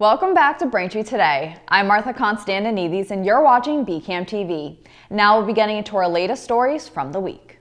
Welcome back to Braintree Today. I'm Martha Konstandinidis and you're watching BCAM TV. Now we'll be getting into our latest stories from the week.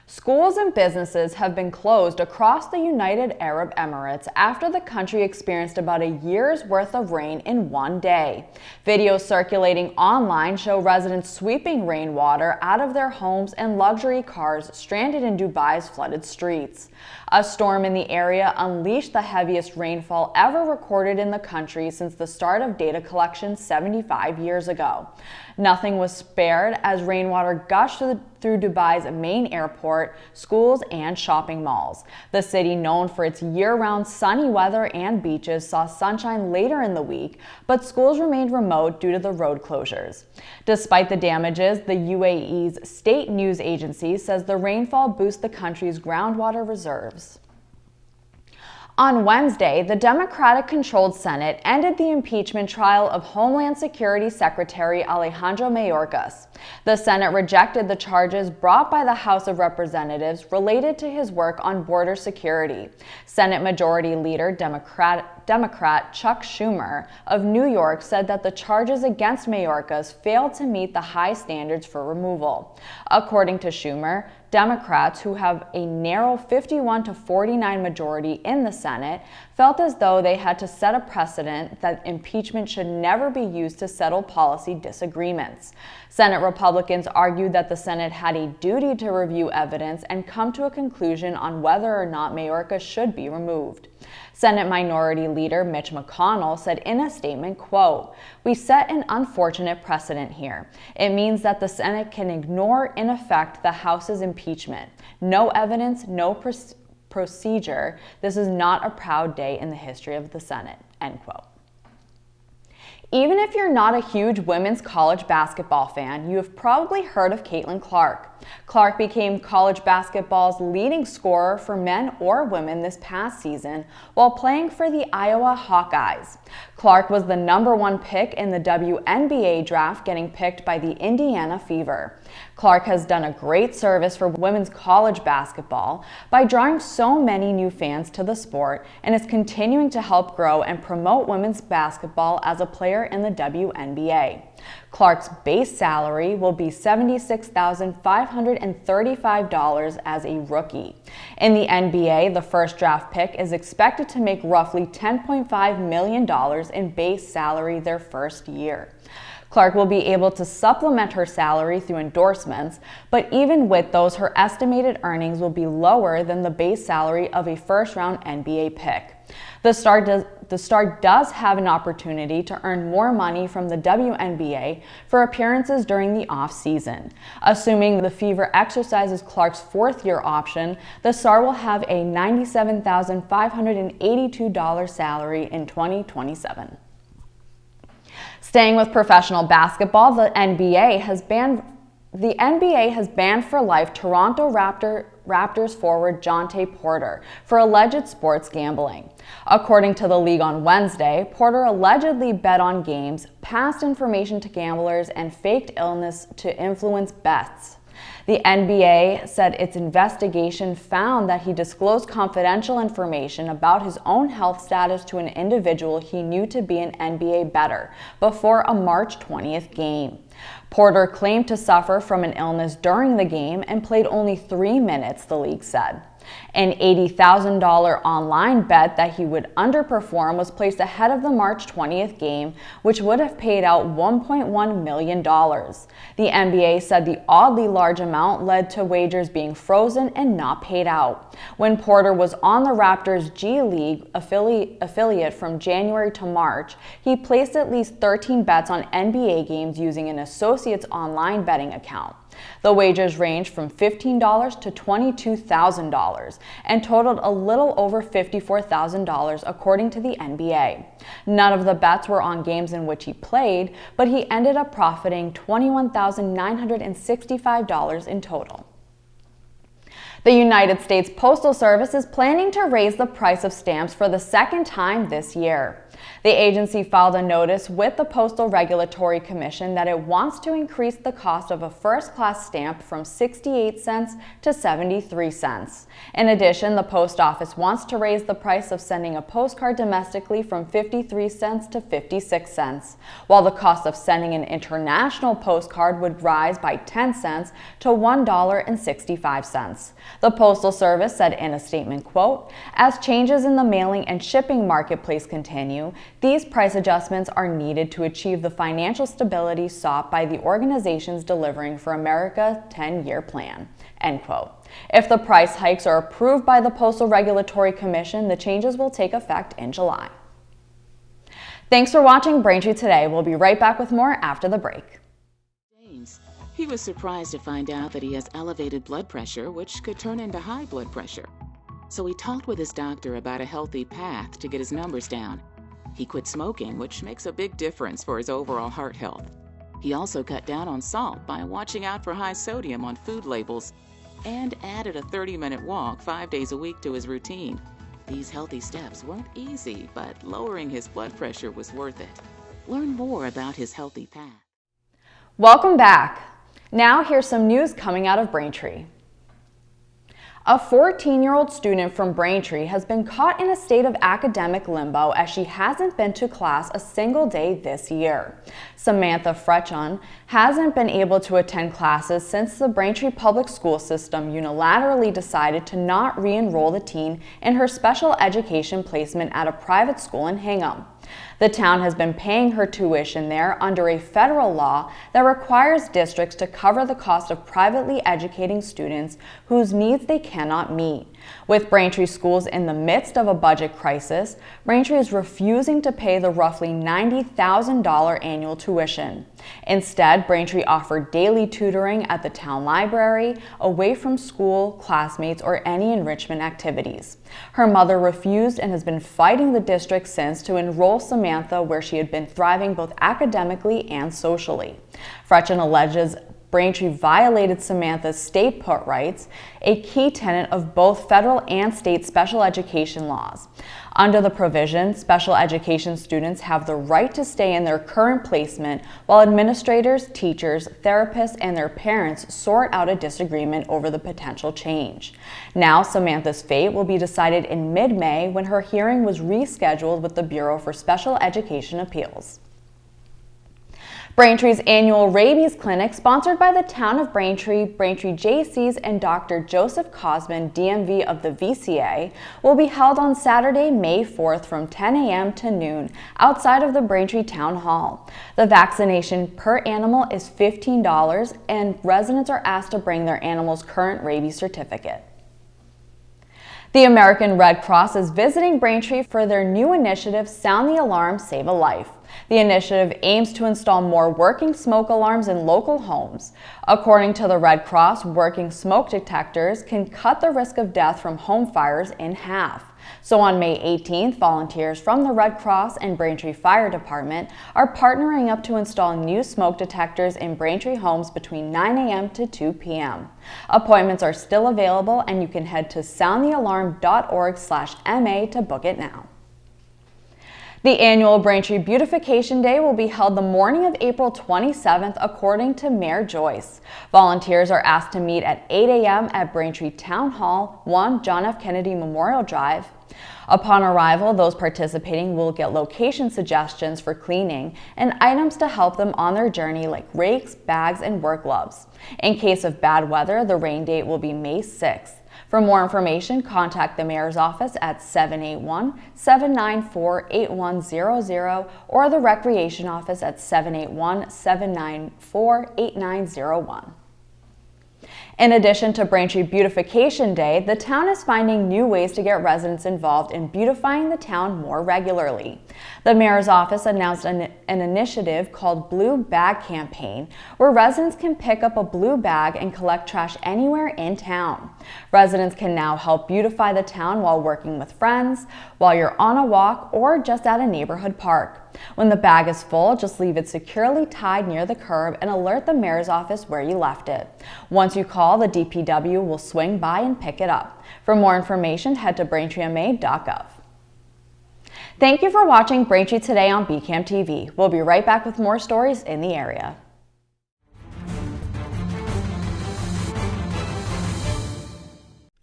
Schools and businesses have been closed across the United Arab Emirates after the country experienced about a year's worth of rain in one day. Videos circulating online show residents sweeping rainwater out of their homes and luxury cars stranded in Dubai's flooded streets. A storm in the area unleashed the heaviest rainfall ever recorded in the country since the start of data collection 75 years ago. Nothing was spared as rainwater gushed through Dubai's main airport, schools, and shopping malls. The city, known for its year-round sunny weather and beaches, saw sunshine later in the week, but schools remained remote due to the road closures. Despite the damages, the UAE's state news agency says the rainfall boosts the country's groundwater reserves. On Wednesday, the Democratic-controlled Senate ended the impeachment trial of Homeland Security Secretary Alejandro Mayorkas. The Senate rejected the charges brought by the House of Representatives related to his work on border security. Senate Majority Leader Democrat Chuck Schumer of New York said that the charges against Mayorkas failed to meet the high standards for removal. According to Schumer, Democrats, who have a narrow 51-49 majority in the Senate, felt as though they had to set a precedent that impeachment should never be used to settle policy disagreements. Senate Republicans argued that the Senate had a duty to review evidence and come to a conclusion on whether or not Mayorkas should be removed. Senate Minority Leader Mitch McConnell said in a statement, quote, "We set an unfortunate precedent here. It means that the Senate can ignore in effect the House's impeachment. No evidence, no procedure. This is not a proud day in the history of the Senate," end quote. Even if you're not a huge women's college basketball fan, you have probably heard of Caitlin Clark. Clark became college basketball's leading scorer for men or women this past season while playing for the Iowa Hawkeyes. Clark was the #1 pick in the WNBA draft, getting picked by the Indiana Fever. Clark has done a great service for women's college basketball by drawing so many new fans to the sport and is continuing to help grow and promote women's basketball as a player in the WNBA. Clark's base salary will be $76,535 as a rookie. In the NBA, the first draft pick is expected to make roughly $10.5 million in base salary their first year. Clark will be able to supplement her salary through endorsements, but even with those, her estimated earnings will be lower than the base salary of a first-round NBA pick. The star does have an opportunity to earn more money from the WNBA for appearances during the off-season. Assuming the Fever exercises Clark's fourth-year option, the star will have a $97,582 salary in 2027. Staying with professional basketball, the NBA has banned for life Toronto Raptors forward Jontay Porter for alleged sports gambling. According to the league on Wednesday, Porter allegedly bet on games, passed information to gamblers, and faked illness to influence bets. The NBA said its investigation found that he disclosed confidential information about his own health status to an individual he knew to be an NBA bettor before a March 20th game. Porter claimed to suffer from an illness during the game and played only 3 minutes, the league said. An $80,000 online bet that he would underperform was placed ahead of the March 20th game, which would have paid out $1.1 million. The NBA said the oddly large amount led to wagers being frozen and not paid out. When Porter was on the Raptors' G League affiliate from January to March, he placed at least 13 bets on NBA games using an associate's online betting account. The wagers ranged from $15 to $22,000 and totaled a little over $54,000 according to the NBA. None of the bets were on games in which he played, but he ended up profiting $21,965 in total. The United States Postal Service is planning to raise the price of stamps for the second time this year. The agency filed a notice with the Postal Regulatory Commission that it wants to increase the cost of a first-class stamp from 68 cents to 73 cents. In addition, the post office wants to raise the price of sending a postcard domestically from 53 cents to 56 cents, while the cost of sending an international postcard would rise by 10 cents to $1.65. The Postal Service said in a statement, quote, "As changes in the mailing and shipping marketplace continue, these price adjustments are needed to achieve the financial stability sought by the organizations delivering for America 10-year plan." End quote. If the price hikes are approved by the Postal Regulatory Commission, the changes will take effect in July. Thanks for watching Braintree Today. We'll be right back with more after the break. He was surprised to find out that he has elevated blood pressure, which could turn into high blood pressure. So he talked with his doctor about a healthy path to get his numbers down. He quit smoking, which makes a big difference for his overall heart health. He also cut down on salt by watching out for high sodium on food labels and added a 30-minute walk 5 days a week to his routine. These healthy steps weren't easy, but lowering his blood pressure was worth it. Learn more about his healthy path. Welcome back. Now here's some news coming out of Braintree. A 14-year-old student from Braintree has been caught in a state of academic limbo as she hasn't been to class a single day this year. Samantha Frechon hasn't been able to attend classes since the Braintree public school system unilaterally decided to not re-enroll the teen in her special education placement at a private school in Hingham. The town has been paying her tuition there under a federal law that requires districts to cover the cost of privately educating students whose needs they cannot meet. With Braintree schools in the midst of a budget crisis, Braintree is refusing to pay the roughly $90,000 annual tuition. Instead, Braintree offered daily tutoring at the town library, away from school, classmates, or any enrichment activities. Her mother refused and has been fighting the district since to enroll Samantha where she had been thriving both academically and socially. Frechon alleges Braintree violated Samantha's stay put rights, a key tenet of both federal and state special education laws. Under the provision, special education students have the right to stay in their current placement while administrators, teachers, therapists, and their parents sort out a disagreement over the potential change. Now, Samantha's fate will be decided in mid-May when her hearing was rescheduled with the Bureau for Special Education Appeals. Braintree's annual rabies clinic, sponsored by the town of Braintree, Braintree JCs, and Dr. Joseph Cosman, DMV of the VCA, will be held on Saturday, May 4th from 10 a.m. to noon outside of the Braintree Town Hall. The vaccination per animal is $15, and residents are asked to bring their animal's current rabies certificate. The American Red Cross is visiting Braintree for their new initiative, Sound the Alarm, Save a Life. The initiative aims to install more working smoke alarms in local homes. According to the Red Cross, working smoke detectors can cut the risk of death from home fires in half. So on May 18th, volunteers from the Red Cross and Braintree Fire Department are partnering up to install new smoke detectors in Braintree homes between 9 a.m. to 2 p.m. Appointments are still available, and you can head to soundthealarm.org/MA to book it now. The annual Braintree Beautification Day will be held the morning of April 27th, according to Mayor Joyce. Volunteers are asked to meet at 8 a.m. at Braintree Town Hall, 1 John F. Kennedy Memorial Drive. Upon arrival, those participating will get location suggestions for cleaning and items to help them on their journey, like rakes, bags, and work gloves. In case of bad weather, the rain date will be May 6th. For more information, contact the Mayor's office at 781-794-8100 or the Recreation office at 781-794-8901. In addition to Braintree Beautification Day, the town is finding new ways to get residents involved in beautifying the town more regularly. The Mayor's office announced an initiative called Blue Bag Campaign, where residents can pick up a blue bag and collect trash anywhere in town. Residents can now help beautify the town while working with friends, while you're on a walk, or just at a neighborhood park. When the bag is full, just leave it securely tied near the curb and alert the mayor's office where you left it. Once you call, the DPW will swing by and pick it up. For more information, head to braintreema.gov. Thank you for watching Braintree Today on BCAM TV. We'll be right back with more stories in the area.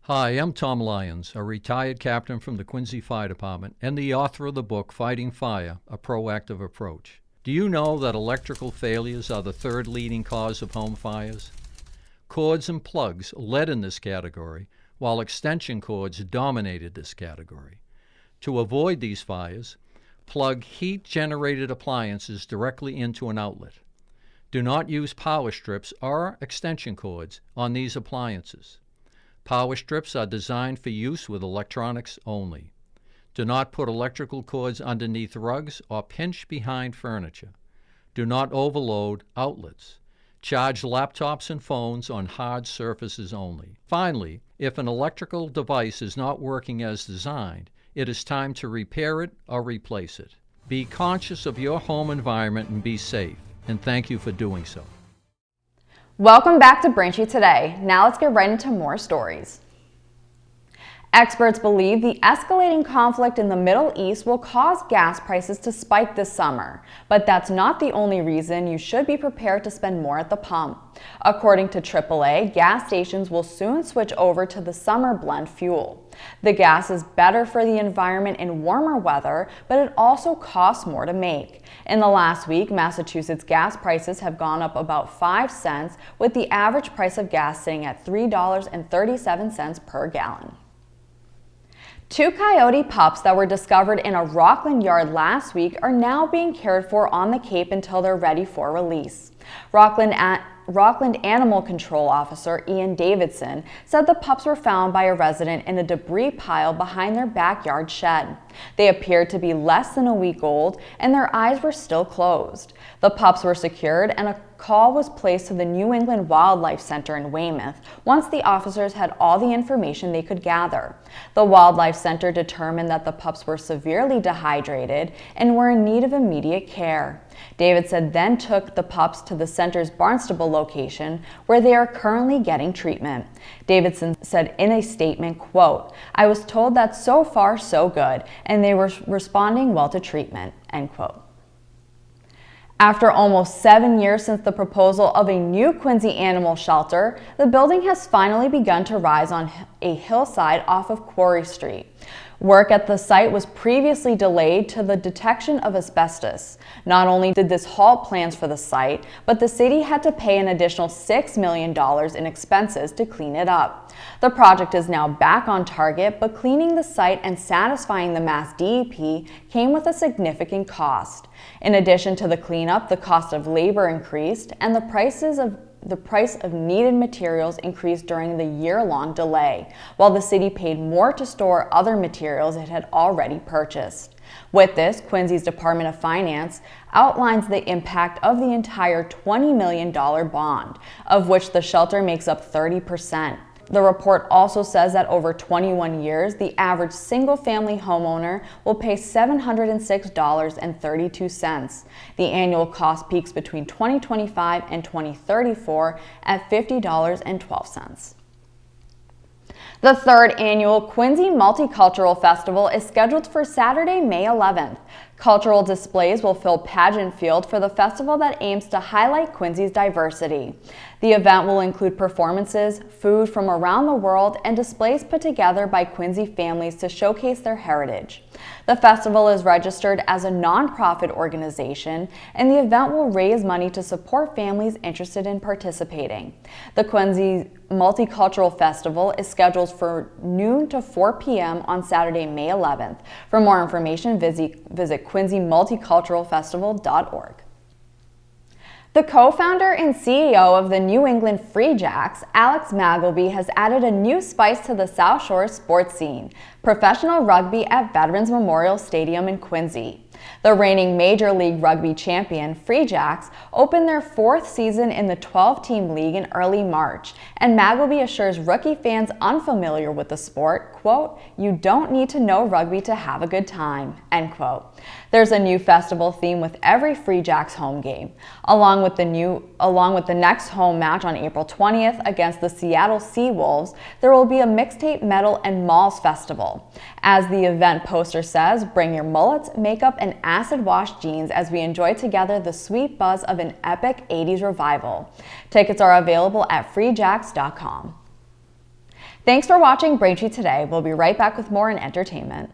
Hi, I'm Tom Lyons, a retired captain from the Quincy Fire Department and the author of the book Fighting Fire, A Proactive Approach. Do you know that electrical failures are the third leading cause of home fires? Cords and plugs led in this category, while extension cords dominated this category. To avoid these fires, plug heat-generated appliances directly into an outlet. Do not use power strips or extension cords on these appliances. Power strips are designed for use with electronics only. Do not put electrical cords underneath rugs or pinch behind furniture. Do not overload outlets. Charge laptops and phones on hard surfaces only. Finally, if an electrical device is not working as designed, it is time to repair it or replace it. Be conscious of your home environment and be safe, and thank you for doing so. Welcome back to Braintree Today. Now let's get right into more stories. Experts believe the escalating conflict in the Middle East will cause gas prices to spike this summer, but that's not the only reason you should be prepared to spend more at the pump. According to AAA, gas stations will soon switch over to the summer blend fuel. The gas is better for the environment in warmer weather, but it also costs more to make. In the last week, Massachusetts gas prices have gone up about 5 cents, with the average price of gas sitting at $3.37 per gallon. 2 coyote pups that were discovered in a Rockland yard last week are now being cared for on the Cape until they're ready for release. Rockland Animal Control Officer Ian Davidson said the pups were found by a resident in a debris pile behind their backyard shed. They appeared to be less than a week old and their eyes were still closed. The pups were secured and a call was placed to the New England Wildlife Center in Weymouth once the officers had all the information they could gather. The Wildlife Center determined that the pups were severely dehydrated and were in need of immediate care. Davidson then took the pups to the center's Barnstable location, where they are currently getting treatment. Davidson said in a statement, quote, "I was told that so far so good, and they were responding well to treatment," end quote. After almost 7 years since the proposal of a new Quincy animal shelter, the building has finally begun to rise on a hillside off of Quarry Street. Work at the site was previously delayed to the detection of asbestos. Not only did this halt plans for the site, but the city had to pay an additional $6 million in expenses to clean it up. The project is now back on target, but cleaning the site and satisfying the Mass DEP came with a significant cost. In addition to the cleanup, the cost of labor increased, and the price of needed materials increased during the year-long delay, while the city paid more to store other materials it had already purchased. With this, Quincy's Department of Finance outlines the impact of the entire $20 million bond, of which the shelter makes up 30%. The report also says that over 21 years, the average single-family homeowner will pay $706.32. The annual cost peaks between 2025 and 2034 at $50.12. The third annual Quincy Multicultural Festival is scheduled for Saturday, May 11th. Cultural displays will fill Pageant Field for the festival that aims to highlight Quincy's diversity. The event will include performances, food from around the world, and displays put together by Quincy families to showcase their heritage. The festival is registered as a nonprofit organization, and the event will raise money to support families interested in participating. The Quincy Multicultural Festival is scheduled for noon to 4 p.m. on Saturday, May 11th. For more information, visit QuincyMulticulturalFestival.org. The co-founder and CEO of the New England Free Jacks, Alex Magleby, has added a new spice to the South Shore sports scene: professional rugby at Veterans Memorial Stadium in Quincy. The reigning Major League Rugby champion, Free Jacks, opened their 4th season in the 12-team league in early March, and Magleby assures rookie fans unfamiliar with the sport, quote, "You don't need to know rugby to have a good time," end quote. There's a new festival theme with every Free Jacks home game, along with the next home match on April 20th against the Seattle Seawolves. There will be a mixtape, metal, and malls festival. As the event poster says, bring your mullets, makeup, and acid wash jeans as we enjoy together the sweet buzz of an epic 80s revival. Tickets are available at freejacks.com. Thanks for watching Braintree Today. We'll be right back with more in entertainment.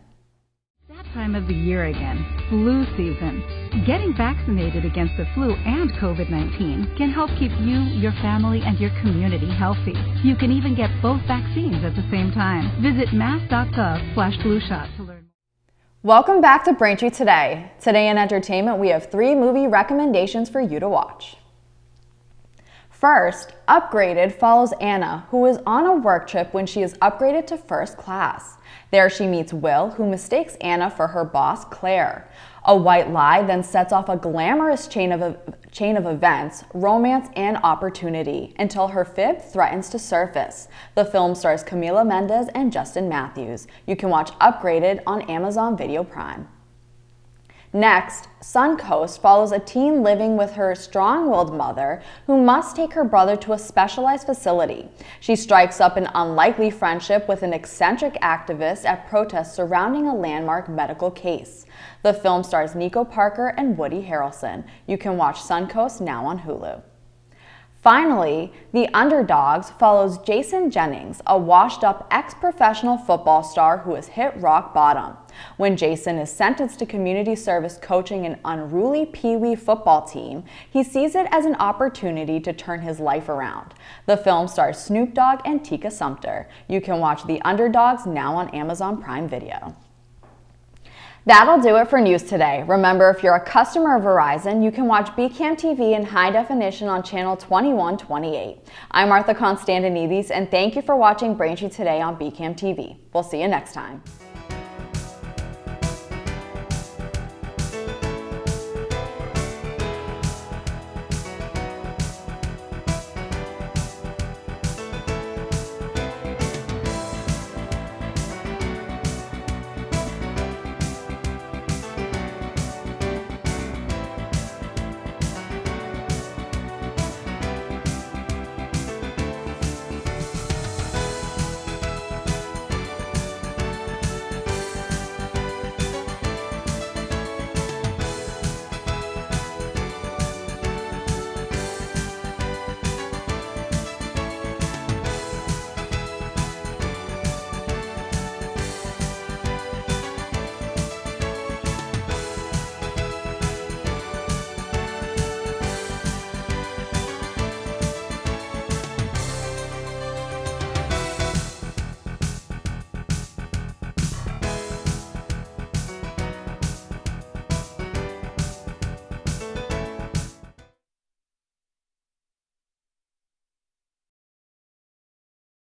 That time of the year again, flu season. Getting vaccinated against the flu and COVID-19 can help keep you, your family, and your community healthy. You can even get both vaccines at the same time. Visit mass.gov/flushot to learn more. Welcome back to Braintree Today. Today in entertainment, we have 3 movie recommendations for you to watch. First, Upgraded follows Anna, who is on a work trip when she is upgraded to first class. There she meets Will, who mistakes Anna for her boss, Claire. A white lie then sets off a glamorous chain of events, romance, and opportunity, until her fib threatens to surface. The film stars Camila Mendes and Justin Matthews. You can watch Upgraded on Amazon Video Prime. Next, Suncoast follows a teen living with her strong-willed mother who must take her brother to a specialized facility. She strikes up an unlikely friendship with an eccentric activist at protests surrounding a landmark medical case. The film stars Nico Parker and Woody Harrelson. You can watch Suncoast now on Hulu. Finally, The Underdogs follows Jason Jennings, a washed-up ex-professional football star who has hit rock bottom. When Jason is sentenced to community service coaching an unruly Pee-wee football team, he sees it as an opportunity to turn his life around. The film stars Snoop Dogg and Tika Sumpter. You can watch The Underdogs now on Amazon Prime Video. That'll do it for news today. Remember, if you're a customer of Verizon, you can watch BCAM TV in high definition on channel 2128. I'm Martha Konstandinidis, and thank you for watching Braintree Today on BCAM TV. We'll see you next time.